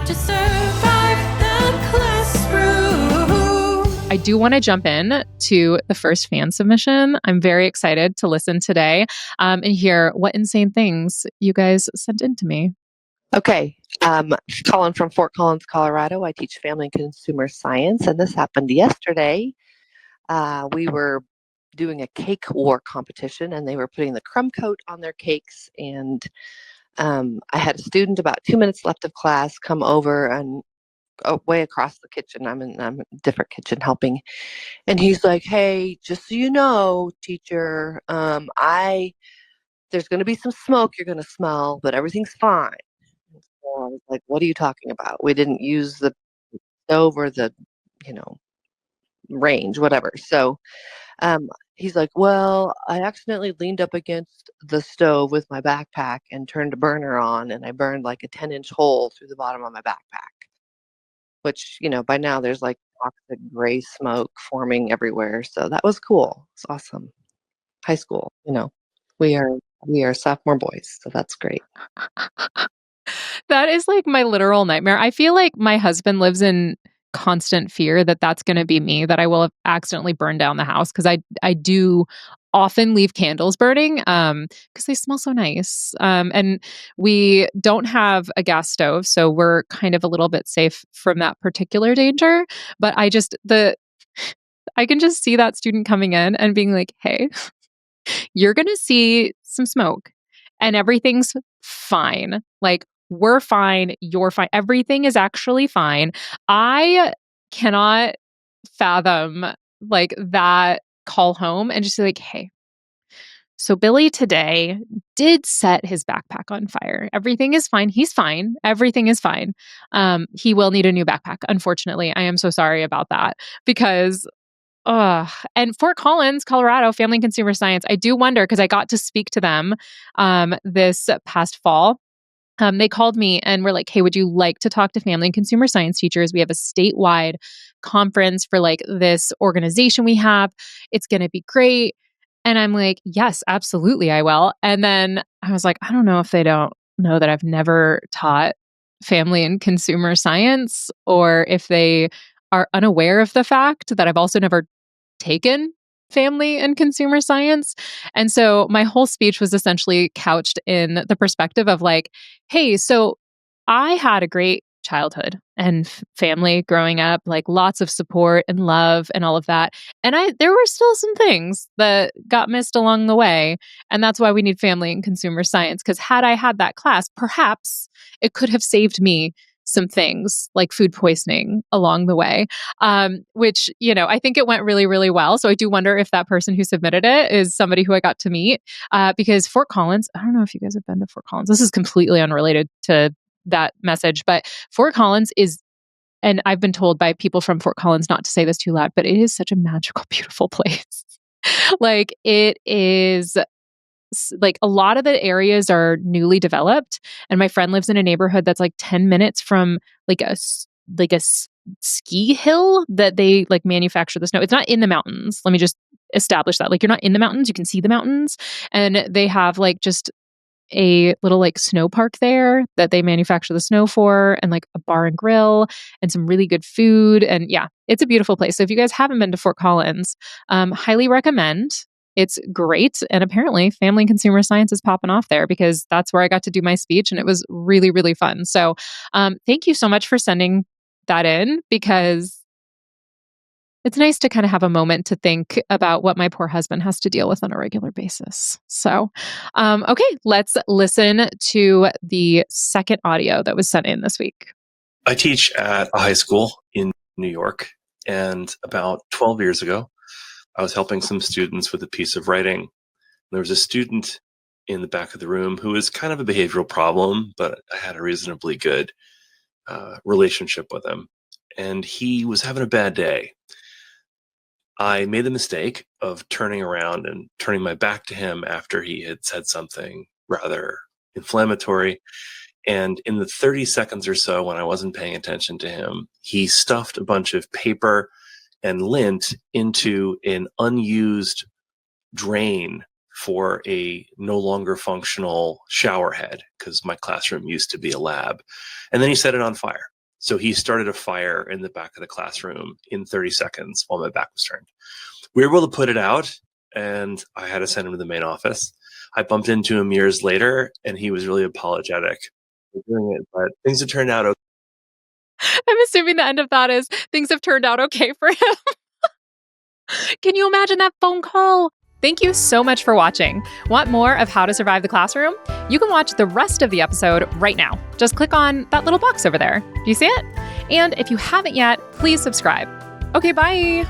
to survive the classroom. I do want to jump in to the first fan submission. I'm very excited to listen today and hear what insane things you guys sent in to me. Okay. Colin from Fort Collins, Colorado. I teach family and consumer science, and this happened yesterday. We were doing a cake war competition, and they were putting the crumb coat on their cakes. And I had a student about 2 minutes left of class come over and way across the kitchen. I'm in a different kitchen helping, and he's like, "Hey, just so you know, teacher, there's going to be some smoke you're going to smell, but everything's fine." So I was like, "What are you talking about? We didn't use the stove or the, you know, range, whatever." So he's like, "Well, I accidentally leaned up against the stove with my backpack and turned a burner on, and I burned like a 10-inch hole through the bottom of my backpack." Which, by now there's like toxic gray smoke forming everywhere. So that was cool. It's awesome. High school, we are sophomore boys, so that's great. That is like my literal nightmare. I feel like my husband lives in constant fear that that's going to be me, that I will have accidentally burned down the house because I do often leave candles burning because they smell so nice. And we don't have a gas stove, so we're kind of a little bit safe from that particular danger. But I can just see that student coming in and being like, "Hey, you're going to see some smoke and everything's fine. Like, we're fine. You're fine. Everything is actually fine." I cannot fathom like that call home and just be like, "Hey, so Billy today did set his backpack on fire. Everything is fine. He's fine. Everything is fine. He will need a new backpack. Unfortunately, I am so sorry about that because and Fort Collins, Colorado, Family and Consumer Science, I do wonder because I got to speak to them this past fall. They called me and were like, "Hey, would you like to talk to family and consumer science teachers? We have a statewide conference for like this organization we have. It's going to be great." And I'm like, "Yes, absolutely, I will." And then I was like, I don't know if they don't know that I've never taught family and consumer science or if they are unaware of the fact that I've also never taken family and consumer science. And so my whole speech was essentially couched in the perspective of like, "Hey, so I had a great childhood and family growing up, like lots of support and love and all of that. And there were still some things that got missed along the way. And that's why we need family and consumer science. Because had I had that class, perhaps it could have saved me some things like food poisoning along the way." Which, I think it went really, really well. So I do wonder if that person who submitted it is somebody who I got to meet because Fort Collins, I don't know if you guys have been to Fort Collins. This is completely unrelated to that message, but Fort Collins is, and I've been told by people from Fort Collins not to say this too loud, but it is such a magical, beautiful place. Like it is like a lot of the areas are newly developed, and my friend lives in a neighborhood that's like 10 minutes from like ski hill that they like manufacture the snow. It's not in the mountains. Let me just establish that. Like you're not in the mountains, you can see the mountains, and they have like just a little like snow park there that they manufacture the snow for, and like a bar and grill and some really good food. And yeah, it's a beautiful place. So if you guys haven't been to Fort Collins, highly recommend. It's great. And apparently family and consumer science is popping off there because that's where I got to do my speech and it was really, really fun. So thank you so much for sending that in because it's nice to kind of have a moment to think about what my poor husband has to deal with on a regular basis. So, okay, let's listen to the second audio that was sent in this week. I teach at a high school in New York, and about 12 years ago, I was helping some students with a piece of writing. There was a student in the back of the room who was kind of a behavioral problem, but I had a reasonably good relationship with him. And he was having a bad day. I made the mistake of turning around and turning my back to him after he had said something rather inflammatory. And in the 30 seconds or so when I wasn't paying attention to him, he stuffed a bunch of paper and lint into an unused drain for a no longer functional shower head because my classroom used to be a lab. And then he set it on fire. So he started a fire in the back of the classroom in 30 seconds while my back was turned. We were able to put it out, and I had to send him to the main office. I bumped into him years later, and he was really apologetic for doing it, but things have turned out okay. I'm assuming the end of that is things have turned out okay for him. Can you imagine that phone call? Thank you so much for watching. Want more of How to Survive the Classroom? You can watch the rest of the episode right now. Just click on that little box over there. Do you see it? And if you haven't yet, please subscribe. Okay, bye.